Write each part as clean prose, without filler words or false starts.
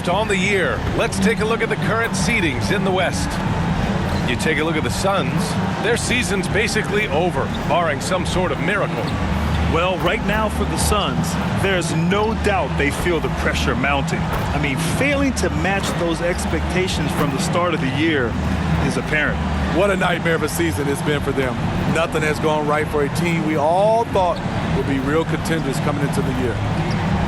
left on the year. Let's take a look at the current seedings in the West. You take a look at the Suns, their season's basically over, barring some sort of miracle. Well, right now for the Suns, there's no doubt they feel the pressure mounting. I mean, failing to match those expectations from the start of the year is apparent. What a nightmare of a season it's been for them. Nothing has gone right for a team we all thought would be real contenders coming into the year.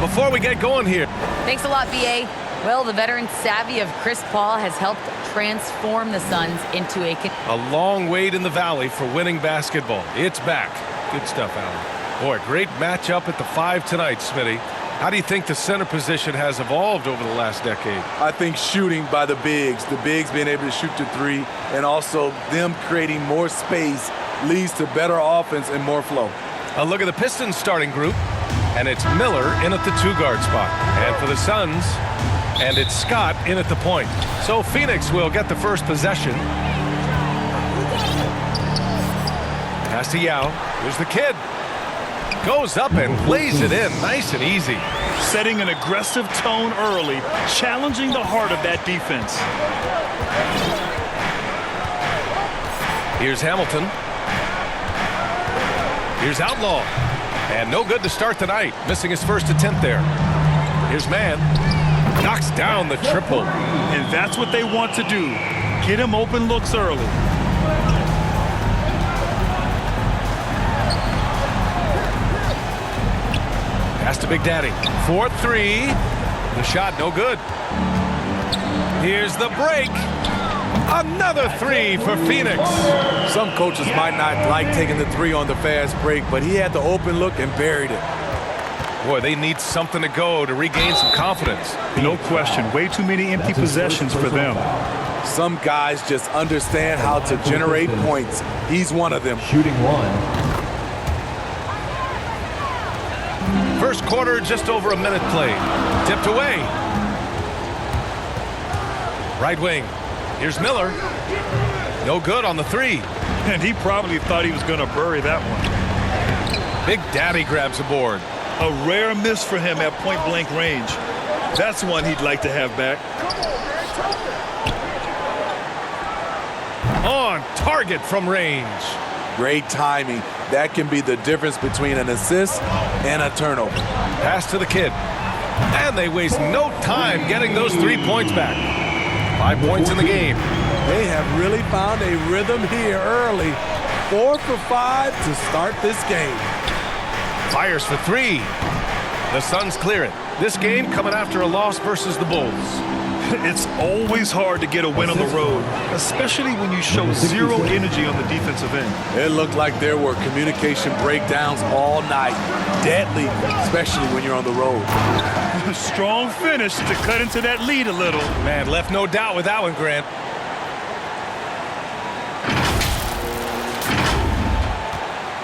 Before we get going here. Thanks a lot, BA. Well, the veteran savvy of Chris Paul has helped transform the Suns into a long wait in the valley for winning basketball. It's back. Good stuff, Alan. Boy, great matchup at the 5 tonight, Smitty. How do you think the center position has evolved over the last decade? I think shooting by the bigs being able to shoot to 3, and also them creating more space leads to better offense and more flow. A look at the Pistons starting group, and it's Miller in at the 2-guard spot. And for the Suns, and it's Scott in at the point. So Phoenix will get the first possession. Pass to Yao. Here's the kid. Goes up and lays it in, nice and easy. Setting an aggressive tone early, challenging the heart of that defense. Here's Hamilton. Here's Outlaw. And no good to start the night, missing his first attempt there. Here's Mann. Knocks down the triple. And that's what they want to do. Get him open looks early. Pass to Big Daddy. 4-3. The shot no good. Here's the break. Another 3 for Phoenix. Some coaches might not like taking the 3 on the fast break, but he had the open look and buried it. Boy, they need something to go to regain some confidence. No question. Way too many empty possessions for them. Some guys just understand how to generate points. He's one of them. Shooting 1. First quarter, just over a minute played. Tipped away. Right wing. Here's Miller. No good on the 3. And he probably thought he was going to bury that one. Big Daddy grabs a board. A rare miss for him at point-blank range. That's one he'd like to have back. On target from range. Great timing. That can be the difference between an assist and a turnover. Pass to the kid. And they waste no time getting those 3 points back. 5 points in the game. They have really found a rhythm here early. 4 for 5 to start this game. Fires for 3. The Suns clear it. This game coming after a loss versus the Bulls. It's always hard to get a win on the road, especially when you show zero energy on the defensive end. It looked like there were communication breakdowns all night. Deadly, especially when you're on the road. A strong finish to cut into that lead a little. Man, left no doubt with that one, Grant.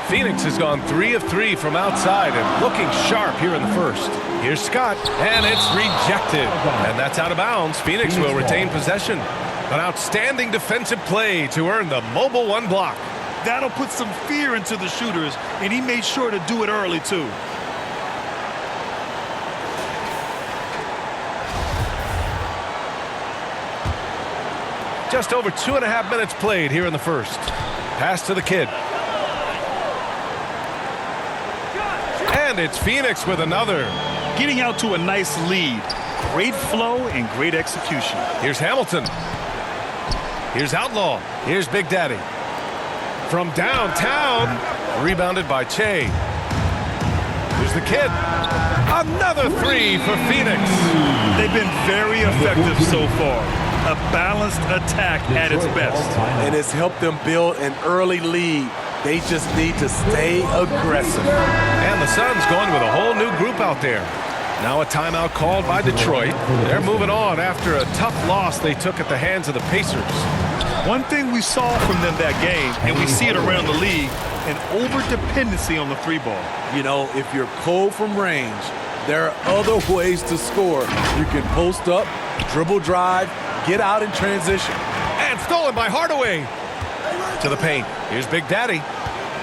Phoenix has gone 3 of 3 from outside and looking sharp here in the first. Here's Scott, and it's rejected. And that's out of bounds. Phoenix will retain possession. An outstanding defensive play to earn the mobile 1 block. That'll put some fear into the shooters, and he made sure to do it early, too. Just over 2.5 minutes played here in the first. Pass to the kid. And it's Phoenix with another. Getting out to a nice lead. Great flow and great execution. Here's Hamilton. Here's Outlaw. Here's Big Daddy. From downtown. Rebounded by Che. Here's the kid. Another 3 for Phoenix. They've been very effective so far. A balanced attack at its best. And it's helped them build an early lead. They just need to stay aggressive. And the Suns going with a whole new group out there. Now a timeout called by Detroit. They're moving on after a tough loss they took at the hands of the Pacers. One thing we saw from them that game, and we see it around the league, an over-dependency on the 3-ball. You know, if you're cold from range, there are other ways to score. You can post up, dribble drive, get out in transition. And stolen by Hardaway. To the paint. Here's Big Daddy.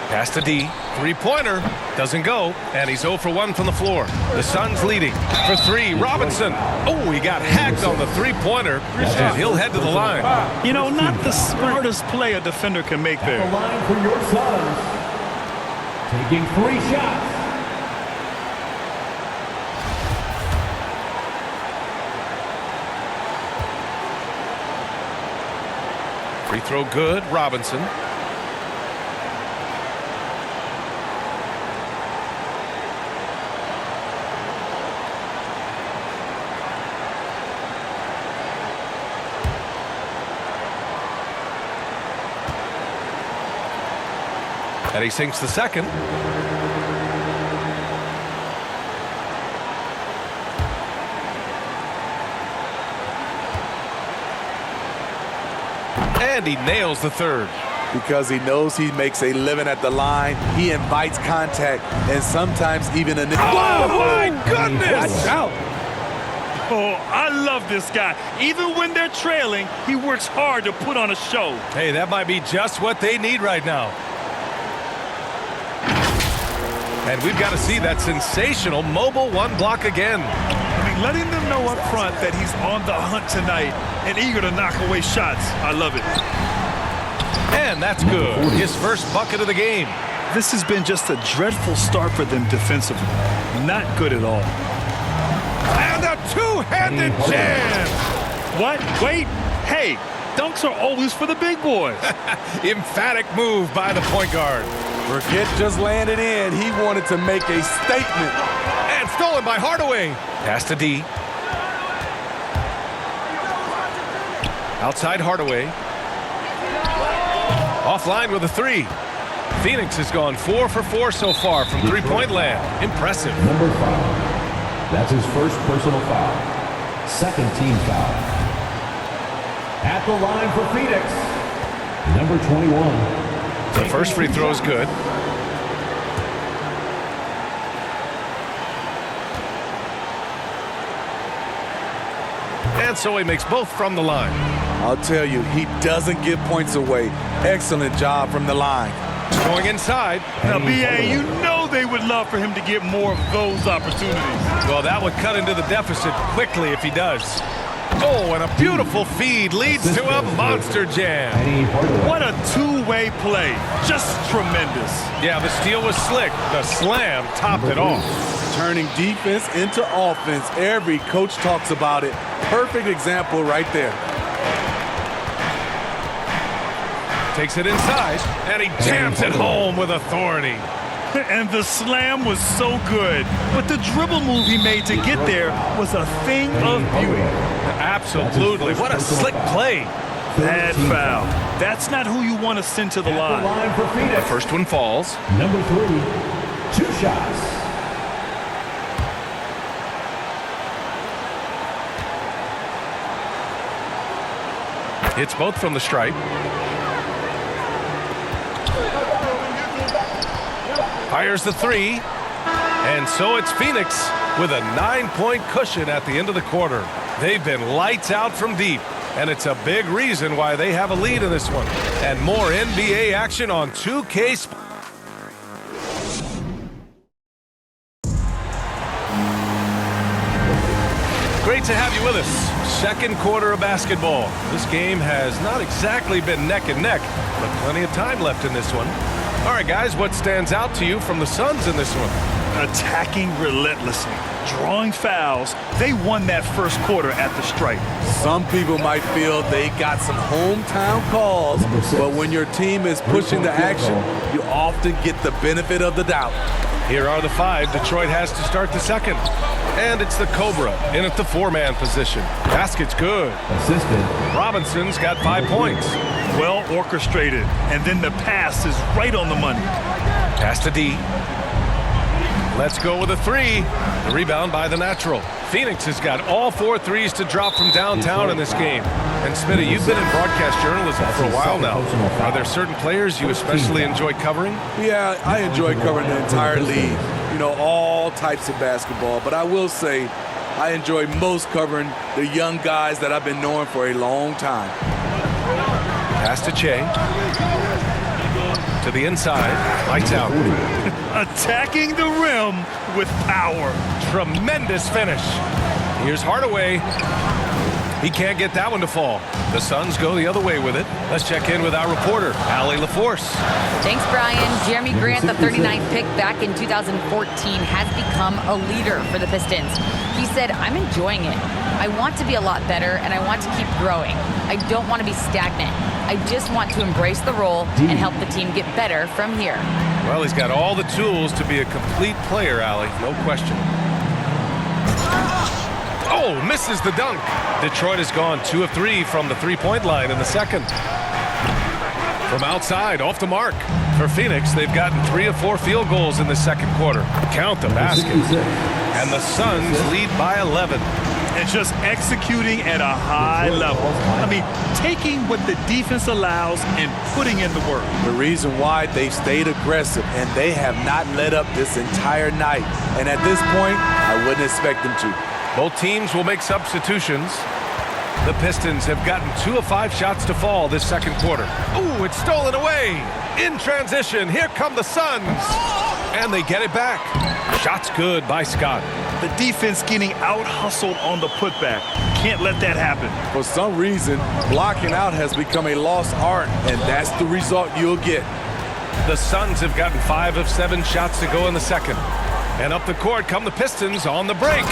Pass to D. Three-pointer. Doesn't go. And he's 0 for 1 from the floor. The Suns leading. For 3, Robinson. Oh, he got hacked on the three-pointer. And he'll head to the line. You know, not the smartest play a defender can make there. The line for your Suns. Taking 3 shots. Free throw good. Robinson. And he sinks the second. And he nails the third. Because he knows he makes a living at the line. He invites contact and sometimes even a... Oh, my goodness! Watch out. Oh, I love this guy. Even when they're trailing, he works hard to put on a show. Hey, that might be just what they need right now. And we've got to see that sensational mobile one block again. I mean, letting them know up front that he's on the hunt tonight and eager to knock away shots. I love it. And that's good. His first bucket of the game. This has been just a dreadful start for them defensively. Not good at all. And a two-handed jam. What? Wait. Hey, dunks are always for the big boys. Emphatic move by the point guard. Forget just laying it in. He wanted to make a statement. And stolen by Hardaway. Pass to D. Outside Hardaway. Offline with a 3. Phoenix has gone 4 for 4 so far from three-point land. Impressive. Number 5. That's his first personal foul. Second team foul. At the line for Phoenix. Number 21. The first free throw is good. And so he makes both from the line. I'll tell you, he doesn't give points away. Excellent job from the line. Going inside. Now, B.A., you know they would love for him to get more of those opportunities. Well, that would cut into the deficit quickly if he does. Oh, and a beautiful feed leads to a monster jam. What a two-way play. Just tremendous. Yeah, the steal was slick. The slam topped it off. Turning defense into offense. Every coach talks about it. Perfect example right there. Takes it inside, and he jams it home with authority. And the slam was so good. But the dribble move he made to get there was a thing of beauty. Absolutely. What a slick play. Bad foul. That's not who you want to send to the line. The first one falls. Number 3. 2 shots. Hits both from the stripe. Fires the 3. And so it's Phoenix with a 9-point cushion at the end of the quarter. They've been lights out from deep, and it's a big reason why they have a lead in this one. And more NBA action on 2K. Great to have you with us. Second quarter of basketball. This game has not exactly been neck and neck, but plenty of time left in this one. All right, guys, what stands out to you from the Suns in this one? Attacking relentlessly, drawing fouls. They won that first quarter at the stripe. Some people might feel they got some hometown calls, but when your team is pushing the action, you often get the benefit of the doubt. Here are the 5 Detroit has to start the second. And it's the Cobra in at the 4-man position. Basket's good. Assisted. Robinson's got 5 points. Well orchestrated, and then the pass is right on the money. Pass to D. Let's go with a 3. The rebound by the natural. Phoenix has got all 4 threes to drop from downtown in this game. And Smitty, you've been in broadcast journalism for a while now. Are there certain players you especially enjoy covering? Yeah, I enjoy covering the entire league. You know, all types of basketball. But I will say I enjoy most covering the young guys that I've been knowing for a long time. Pass to Che. To To the inside. Lights out. Attacking the rim with power. Tremendous finish. Here's Hardaway. He can't get that one to fall. The Suns go the other way with it. Let's check in with our reporter, Allie LaForce. Thanks, Brian. Jeremy Grant, the 39th pick back in 2014, has become a leader for the Pistons. He said, "I'm enjoying it. I want to be a lot better, and I want to keep growing. I don't want to be stagnant. I just want to embrace the role and help the team get better from here." Well, he's got all the tools to be a complete player, Allie. No question. Oh, misses the dunk. Detroit has gone 2 of 3 from the three-point line in the second. From outside, off the mark. For Phoenix, they've gotten 3 of 4 field goals in the second quarter. Count the basket. And the Suns lead by 11. And just executing at a high level. I mean, taking what the defense allows and putting in the work. The reason why they stayed aggressive, and they have not let up this entire night. And at this point, I wouldn't expect them to. Both teams will make substitutions. The Pistons have gotten 2 of 5 shots to fall this second quarter. Ooh, it's stolen away. In transition, here come the Suns. And they get it back. Shot's good by Scott. The defense getting out-hustled on the putback. Can't let that happen. For some reason, blocking out has become a lost art, and that's the result you'll get. The Suns have gotten 5 of 7 shots to go in the second. And up the court come the Pistons on the break.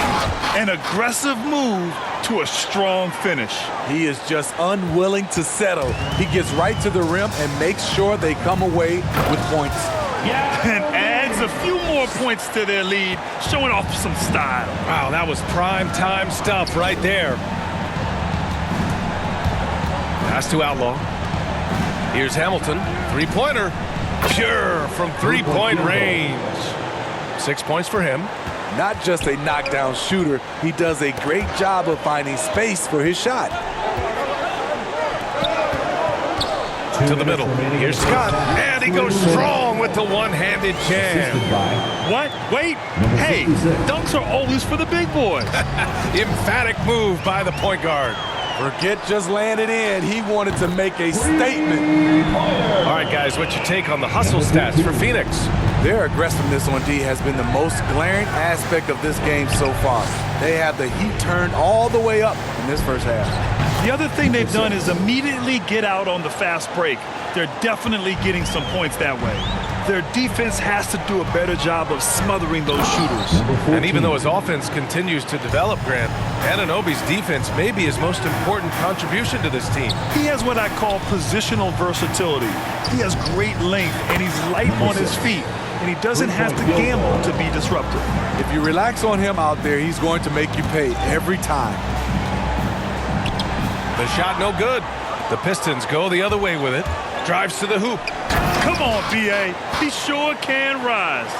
An aggressive move to a strong finish. He is just unwilling to settle. He gets right to the rim and makes sure they come away with points. And adds a few more points to their lead, showing off some style. Wow, that was prime time stuff right there. Pass to Outlaw. Here's Hamilton. Three-pointer. Pure from three-point range. 6 points for him. Not just a knockdown shooter, he does a great job of finding space for his shot. To the middle. Here's Scott. And he goes strong with the one-handed jam. What? Wait. Hey, dunks are always for the big boys. Emphatic move by the point guard. Forget just laying it in. He wanted to make a statement. All right, guys, what's your take on the hustle stats for Phoenix? Their aggressiveness on D has been the most glaring aspect of this game so far. They have the heat turned all the way up in this first half. The other thing they've done is immediately get out on the fast break. They're definitely getting some points that way. Their defense has to do a better job of smothering those shooters. And even though his offense continues to develop, Grant, Anunoby's defense may be his most important contribution to this team. He has what I call positional versatility. He has great length, and he's light on his feet, and he doesn't have to gamble to be disruptive. If you relax on him out there, he's going to make you pay every time. The shot no good. The Pistons go the other way with it. Drives to the hoop. Come on, B.A. He sure can rise.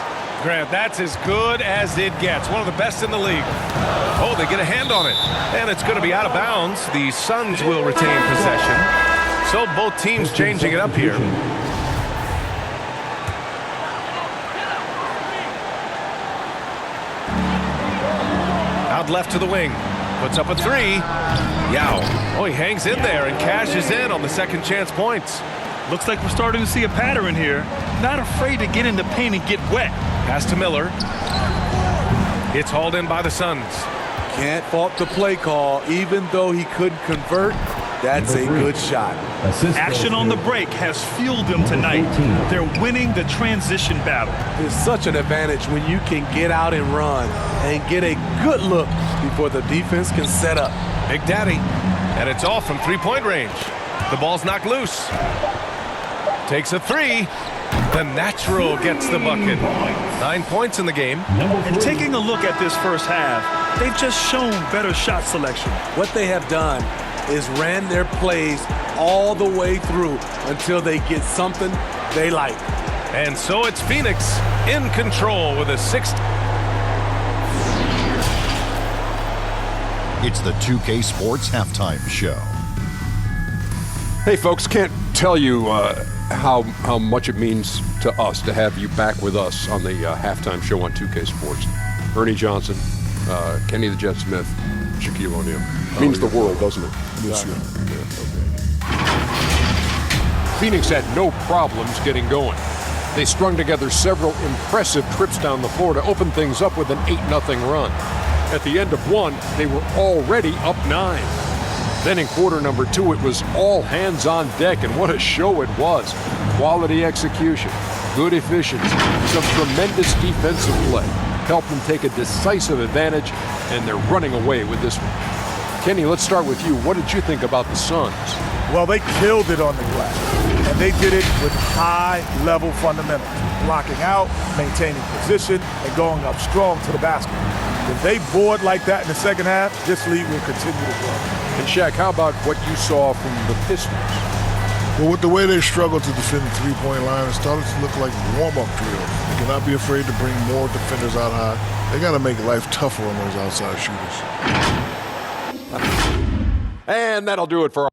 Grant, that's as good as it gets. One of the best in the league. Oh, they get a hand on it. And it's going to be out of bounds. The Suns will retain possession. So both teams changing it up here. Out left to the wing. Puts up a three. Yao. Oh, he hangs in there and cashes in on the second chance points. Looks like we're starting to see a pattern here. Not afraid to get in the paint and get wet. Pass to Miller. It's hauled in by the Suns. Can't fault the play call. Even though he couldn't convert, that's a good shot. Action on the break has fueled them tonight. They're winning the transition battle. It's such an advantage when you can get out and run and get a good look before the defense can set up. Big Daddy. And it's off from three-point range. The ball's knocked loose. Takes a three. The natural gets the bucket. 9 points in the game. And taking a look at this first half, they've just shown better shot selection. What they have done is ran their plays all the way through until they get something they like. And so it's Phoenix in control with a 6. It's the 2K Sports Halftime Show. Hey, folks, can't tell you how much it means to us to have you back with us on the halftime show on 2K Sports. Ernie Johnson, Kenny the Jet Smith, Shaquille O'Neal. Means the world, doesn't it? Yes, sir. Phoenix had no problems getting going. They strung together several impressive trips down the floor to open things up with an 8-0 run. At the end of one, they were already up 9. Then in quarter number 2, it was all hands on deck, and what a show it was. Quality execution, good efficiency, some tremendous defensive play helped them take a decisive advantage, and they're running away with this one. Kenny, let's start with you. What did you think about the Suns? Well, they killed it on the glass, and they did it with high-level fundamentals, blocking out, maintaining position, and going up strong to the basket. If they board like that in the second half, this league will continue to grow. And Shaq, how about what you saw from the Pistons? Well, with the way they struggled to defend the three-point line, it started to look like warm-up drills. They cannot be afraid to bring more defenders out high. They got to make life tougher on those outside shooters. And that'll do it for our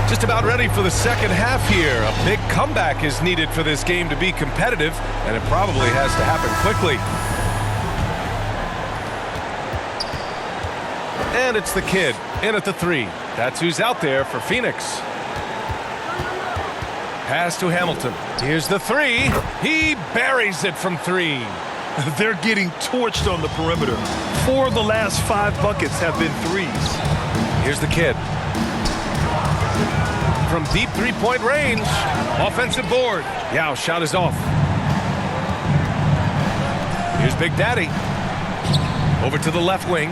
Just about ready for the second half here. A big comeback is needed for this game to be competitive, and it probably has to happen quickly. And it's the kid in at the 3. That's who's out there for Phoenix. Pass to Hamilton. Here's the 3. He buries it from 3. They're getting torched on the perimeter. 4 of the last 5 buckets have been threes. Here's the kid. From deep three-point range. Offensive board. Yao, shot is off. Here's Big Daddy. Over to the left wing.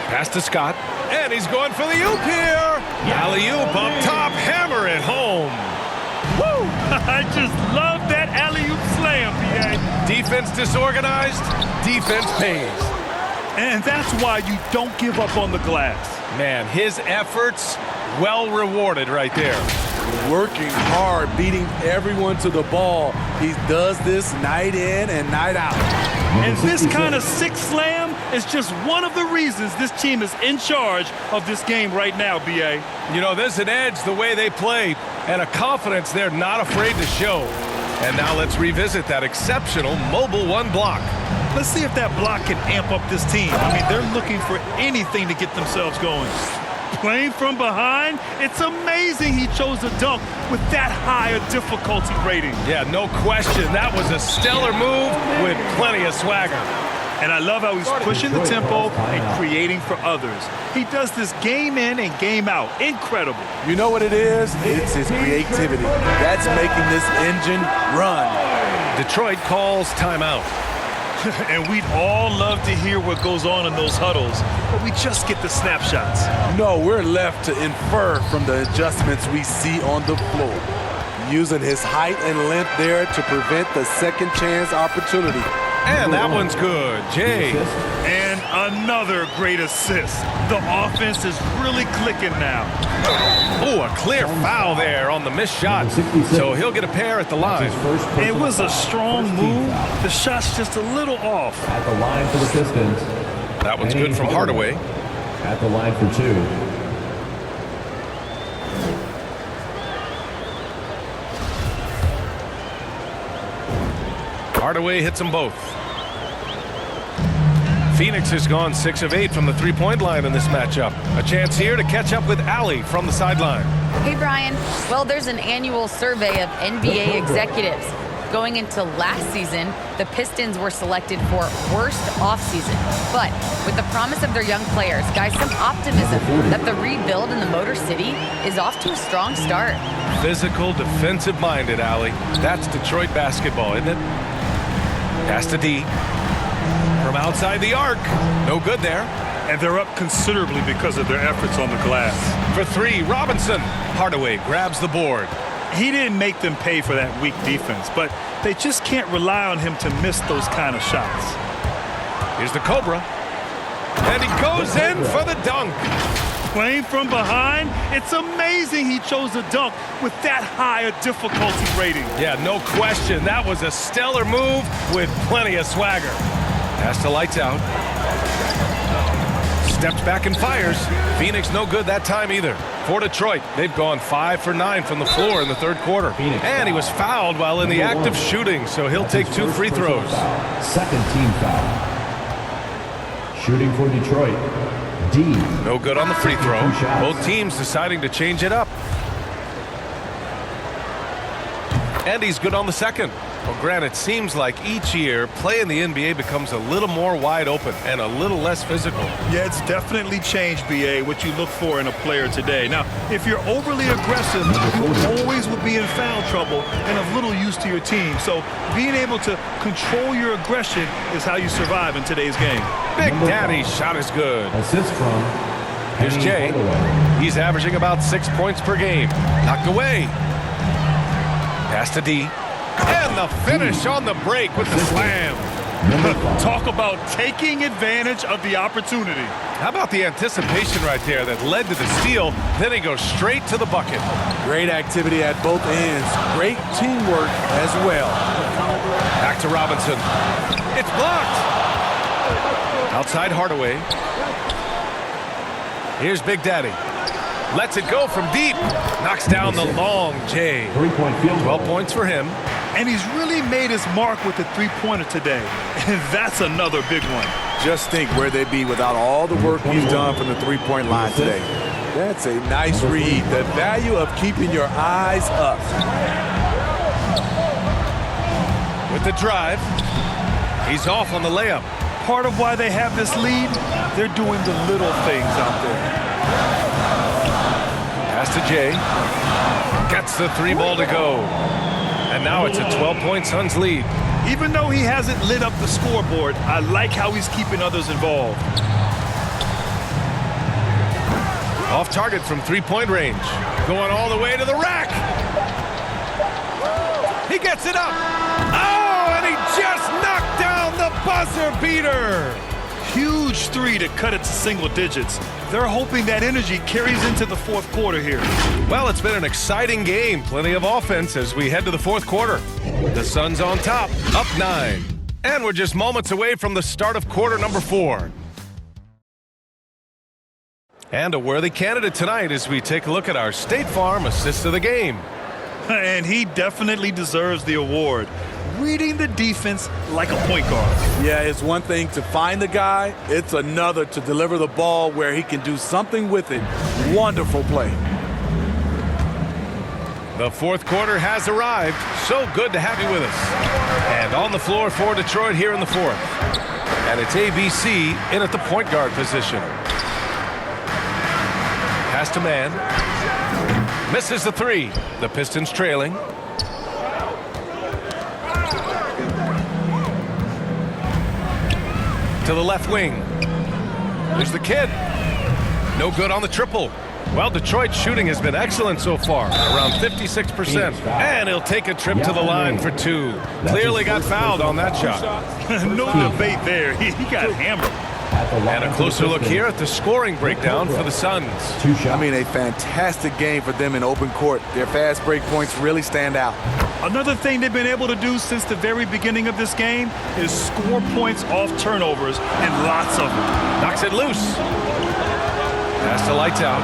Pass to Scott. And he's going for the oop here. Alley-oop up top. Hammer it home. Woo! I just love that alley-oop slam, BA. Defense disorganized. Defense pays. And that's why you don't give up on the glass. Man, his efforts well rewarded right there. Working hard, beating everyone to the ball. He does this night in and night out. And this kind of sick slam is just one of the reasons this team is in charge of this game right now, BA. You know, there's an edge the way they play and a confidence they're not afraid to show. And now let's revisit that exceptional mobile 1 block. Let's see if that block can amp up this team. I mean, they're looking for anything to get themselves going. Playing from behind, it's amazing he chose a dunk with that high a difficulty rating. Yeah, no question. That was a stellar move with plenty of swagger. And I love how he's pushing the tempo and creating for others. He does this game in and game out. Incredible. You know what it is? It's his creativity. That's making this engine run. Detroit calls timeout. And we'd all love to hear what goes on in those huddles, but we just get the snapshots. No, we're left to infer from the adjustments we see on the floor. Using his height and length there to prevent the second chance opportunity. And that one's good. Jay. And another great assist. The offense is really clicking now. Oh, a clear foul there on the missed shot. So he'll get a pair at the line. It was a strong move. The shot's just a little off. At the line for the Pistons. That one's good from Hardaway. At the line for 2. Hardaway hits them both. Phoenix has gone 6 of 8 from the three-point line in this matchup. A chance here to catch up with Allie from the sideline. Hey, Brian. Well, there's an annual survey of NBA executives. Going into last season, the Pistons were selected for worst offseason. But with the promise of their young players, guys, some optimism that the rebuild in the Motor City is off to a strong start. Physical, defensive-minded, Allie. That's Detroit basketball, isn't it? Pass to D. From outside the arc. No good there. And they're up considerably because of their efforts on the glass. For 3, Robinson. Hardaway grabs the board. He didn't make them pay for that weak defense, but they just can't rely on him to miss those kind of shots. Here's the Cobra. And he goes in for the dunk. Playing from behind, it's amazing he chose a dunk with that high a difficulty rating. Yeah, no question. That was a stellar move with plenty of swagger. Pass to lights out. steps back and fires. Phoenix no good that time either. For Detroit, they've gone 5 for 9 from the floor in the third quarter. And he was fouled while in the act of shooting, so he'll take 2 free throws. Second team foul. Shooting for Detroit, D. No good on the free throw. Both teams deciding to change it up. And he's good on the second. Well, Grant, it seems like each year, play in the NBA becomes a little more wide open and a little less physical. Yeah, it's definitely changed, BA, what you look for in a player today. Now, if you're overly aggressive, you always will be in foul trouble and of little use to your team. So being able to control your aggression is how you survive in today's game. Big Daddy's shot is good. Assist from. Here's Jay. He's averaging about 6 points per game. Knocked away. Pass to D. And the finish on the break with the slam. Talk about taking advantage of the opportunity. How about the anticipation right there that led to the steal? Then he goes straight to the bucket. Great activity at both ends. Great teamwork as well. Back to Robinson. It's blocked. Outside Hardaway. Here's Big Daddy. Lets it go from deep. Knocks down the long J. 3-point field goal. 12 points for him. And he's really made his mark with the three-pointer today. And that's another big one. Just think where they'd be without all the work he's done from the three-point line today. That's a nice read. The value of keeping your eyes up. With the drive. He's off on the layup. Part of why they have this lead, they're doing the little things out there. Pass to Jay. Gets the 3 ball to go. And now it's a 12-point Suns lead. Even though he hasn't lit up the scoreboard, I like how he's keeping others involved. Off target from 3-point range. Going all the way to the rack. He gets it up. Oh, and he just knocked down the buzzer beater. Huge 3 to cut it to single digits. They're hoping that energy carries into the fourth quarter here. Well, it's been an exciting game. Plenty of offense as we head to the fourth quarter. The Suns on top, up 9. And we're just moments away from the start of quarter number 4. And a worthy candidate tonight as we take a look at our State Farm assist of the game. And he definitely deserves the award. Reading the defense like a point guard. Yeah, it's one thing to find the guy. It's another to deliver the ball where he can do something with it. Wonderful play. The fourth quarter has arrived. So good to have you with us. And on the floor for Detroit here in the fourth. And it's ABC in at the point guard position. Pass to man. Misses the 3. The Pistons trailing. To the left wing. There's the kid. No good on the triple. Well, Detroit's shooting has been excellent so far, around 56%. And he'll take a trip to the line for 2. Clearly got fouled on that shot. No debate there. He got hammered. And a closer look here at the scoring breakdown for the Suns. I mean, a fantastic game for them in open court. Their fast break points really stand out. Another thing they've been able to do since the very beginning of this game is score points off turnovers, and lots of them. Knocks it loose. Pass to lights out.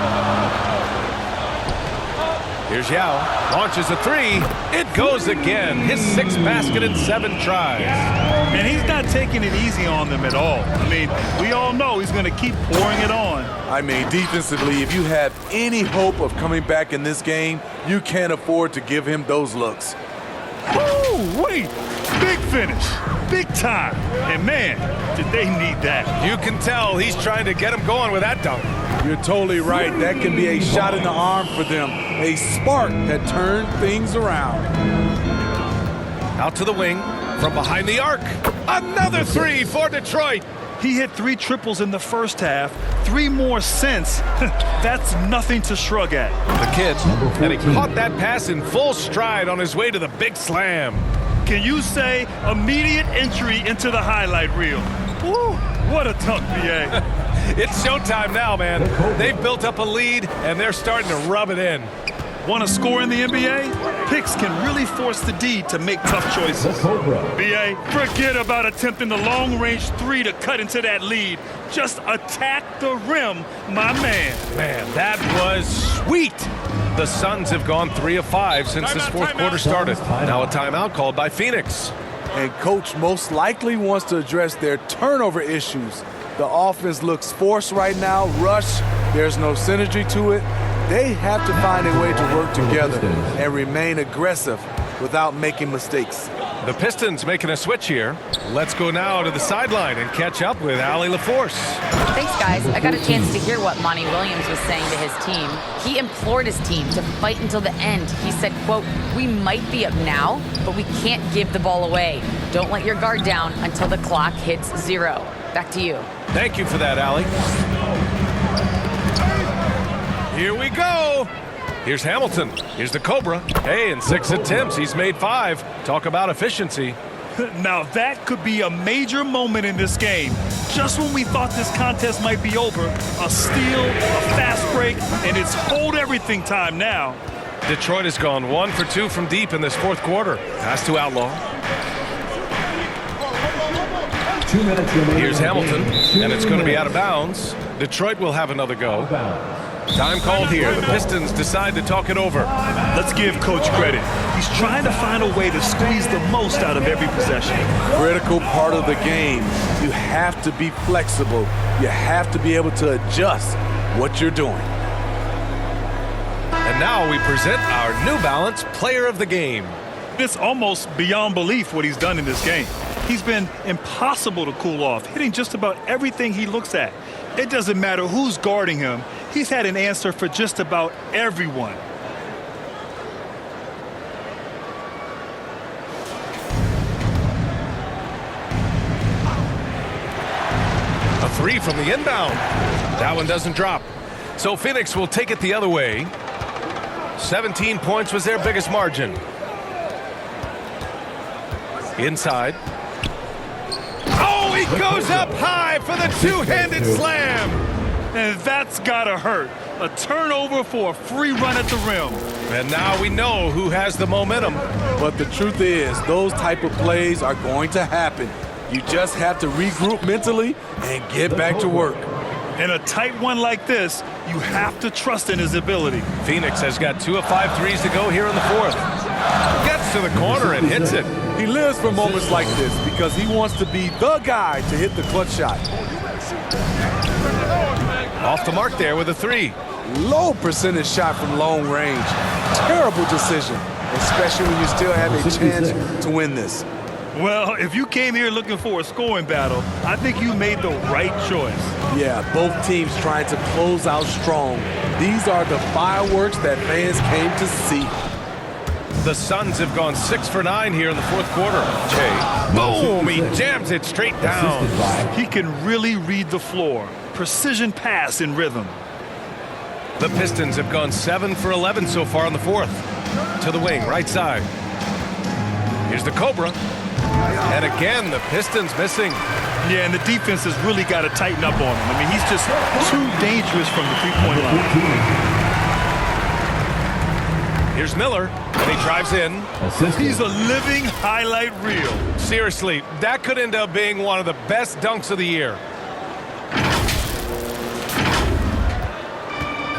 Here's Yao. Launches a 3. It goes again. His 6th basket in 7 tries. And he's not taking it easy on them at all. I mean, we all know he's going to keep pouring it on. I mean, defensively, if you have any hope of coming back in this game, you can't afford to give him those looks. Woo, wait. Big finish. Big time. And man, did they need that. You can tell he's trying to get him going with that dunk. You're totally right. That can be a shot in the arm for them. A spark that turned things around. Out to the wing. From behind the arc. Another 3 for Detroit. He hit 3 triples in the first half. 3 more since. That's nothing to shrug at. The kid. And he caught that pass in full stride on his way to the big slam. Can you say immediate entry into the highlight reel? Woo, what a dunk, BA. It's showtime now, man. They've built up a lead, and they're starting to rub it in. Want to score in the NBA? Picks can really force the D to make tough choices. BA, forget about attempting the long-range three to cut into that lead. Just attack the rim, my man. Man, that was sweet. The Suns have gone 3 of 5 since this fourth quarter started. Now a timeout called by Phoenix. And coach most likely wants to address their turnover issues. The offense looks forced right now, rush, there's no synergy to it. They have to find a way to work together and remain aggressive without making mistakes. The Pistons making a switch here. Let's go now to the sideline and catch up with Allie LaForce. Thanks, guys. I got a chance to hear what Monty Williams was saying to his team. He implored his team to fight until the end. He said, quote, "We might be up now, but we can't give the ball away. Don't let your guard down until the clock hits 0. Back to you. Thank you for that, Allie. Here we go. Here's Hamilton. Here's the Cobra. Hey, in 6 attempts, he's made 5. Talk about efficiency. Now that could be a major moment in this game. Just when we thought this contest might be over, a steal, a fast break, and it's hold everything time now. Detroit has gone 1 for 2 from deep in this fourth quarter. Pass to Outlaw. 2 minutes remaining. Here's Hamilton, and it's going to be out of bounds. Detroit will have another go. Time called here. The Pistons decide to talk it over. Let's give Coach credit. He's trying to find a way to squeeze the most out of every possession. Critical part of the game. You have to be flexible. You have to be able to adjust what you're doing. And now we present our New Balance Player of the Game. It's almost beyond belief what he's done in this game. He's been impossible to cool off, hitting just about everything he looks at. It doesn't matter who's guarding him. He's had an answer for just about everyone. A 3 from the inbound. That one doesn't drop. So Phoenix will take it the other way. 17 points was their biggest margin. Inside. Oh, he goes up high for the two-handed slam. And that's gotta hurt. A turnover for a free run at the rim. And now we know who has the momentum. But the truth is, those type of plays are going to happen. You just have to regroup mentally and get back to work. In a tight one like this, you have to trust in his ability. Phoenix has got 2 of 5 threes to go here in the fourth. Gets to the corner and hits it. He lives for moments like this because he wants to be the guy to hit the clutch shot. Off the mark there with a 3. Low percentage shot from long range. Terrible decision, especially when you still have a chance to win this. Well, if you came here looking for a scoring battle, I think you made the right choice. Yeah, both teams trying to close out strong. These are the fireworks that fans came to see. The Suns have gone 6 for 9 here in the fourth quarter. Jay, boom, he jams it straight down. He can really read the floor. Precision pass in rhythm. The Pistons have gone 7 for 11 so far in the fourth. To the wing, right side. Here's the Cobra. And again, the Pistons missing. Yeah, and the defense has really got to tighten up on him. I mean, he's just too dangerous from the three-point line. Here's Miller, and he drives in. He's a living highlight reel. Seriously, that could end up being one of the best dunks of the year.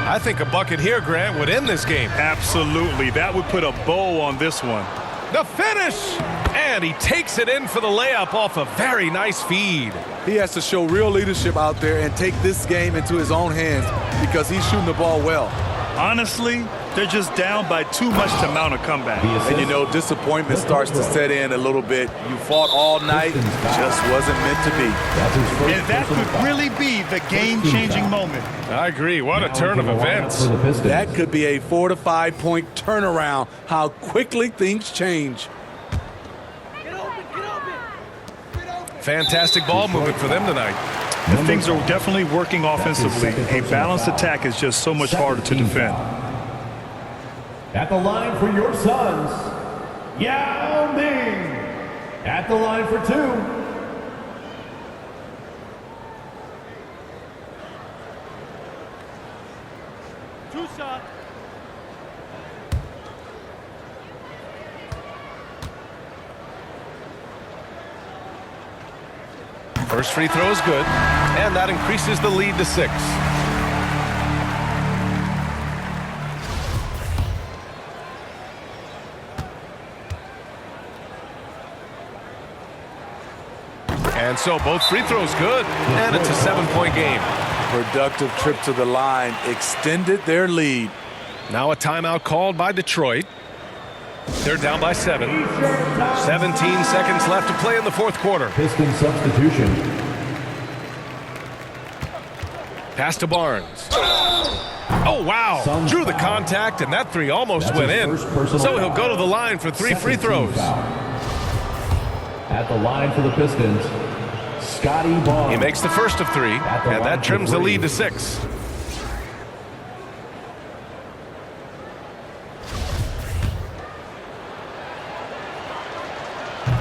I think a bucket here, Grant, would end this game. Absolutely. That would put a bow on this one. The finish! And he takes it in for the layup off a very nice feed. He has to show real leadership out there and take this game into his own hands because he's shooting the ball well. Honestly, they're just down by too much to mount a comeback. And you know, disappointment starts to set in a little bit. You fought all night, just wasn't meant to be. And that could really be the game-changing moment. I agree. What a turn of events. That could be a 4 to 5 point turnaround. How quickly things change. Fantastic ball movement for them tonight. And things are definitely working offensively. A balanced attack is just so much harder to defend. At the line for your Suns, Yao Ming. At the line for 2. Two shots. First free throw is good, and that increases the lead to 6. And so both free throws good, and it's a 7-point game. Productive trip to the line extended their lead. Now a timeout called by Detroit. They're down by 7. 17 seconds left to play in the fourth quarter. Piston substitution. Pass to Barnes. Oh, wow. Drew the contact, and that three almost went in. So he'll go to the line for 3 free throws. At the line for the Pistons, Scotty Barnes. He makes the first of 3, and that trims the lead to 6.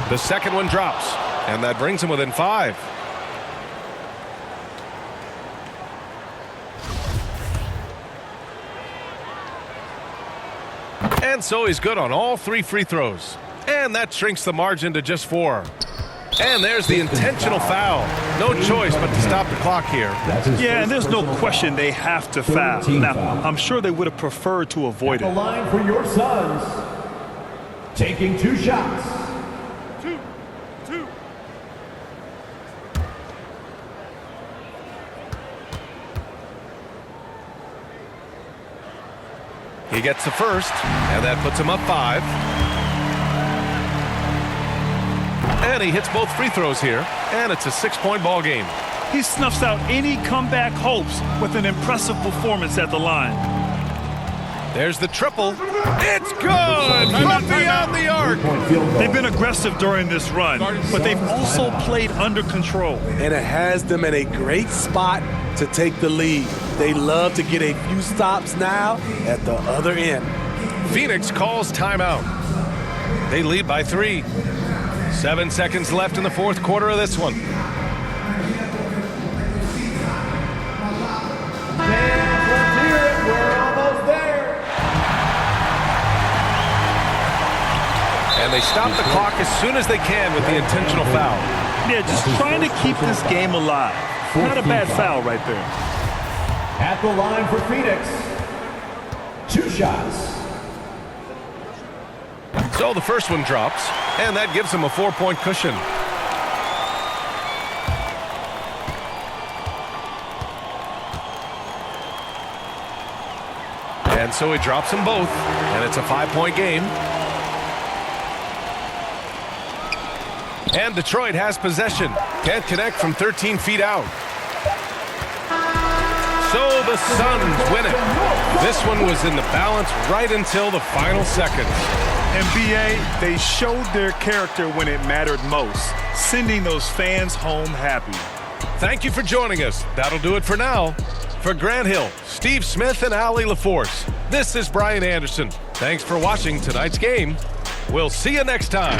The second one drops, and that brings him within 5. And so he's good on all 3 free throws. And that shrinks the margin to just 4. And there's the intentional foul. No choice but to stop the clock here. Yeah, and there's no question they have to foul. Now, I'm sure they would have preferred to avoid The it. line for your Suns. Taking 2 shots. He gets the first, and that puts him up 5. And he hits both free throws here, and it's a 6-point ball game. He snuffs out any comeback hopes with an impressive performance at the line. There's the triple. It's good from beyond the arc. They've been aggressive during this run, but they've also played under control. And it has them in a great spot to take the lead. They love to get a few stops now at the other end. Phoenix calls timeout. They lead by 3. 7 seconds left in the fourth quarter of this one. And they stop the clock as soon as they can with the intentional foul. Yeah, just trying to keep this game alive. Not a bad foul right there. At the line for Phoenix, 2 shots. So the first one drops, and that gives him a 4-point cushion. And so he drops them both, and it's a 5-point game. And Detroit has possession. Can't connect from 13 feet out. So the Suns win it. This one was in the balance right until the final seconds. And BA, they showed their character when it mattered most, sending those fans home happy. Thank you for joining us. That'll do it for now. For Grant Hill, Steve Smith, and Allie LaForce, this is Brian Anderson. Thanks for watching tonight's game. We'll see you next time.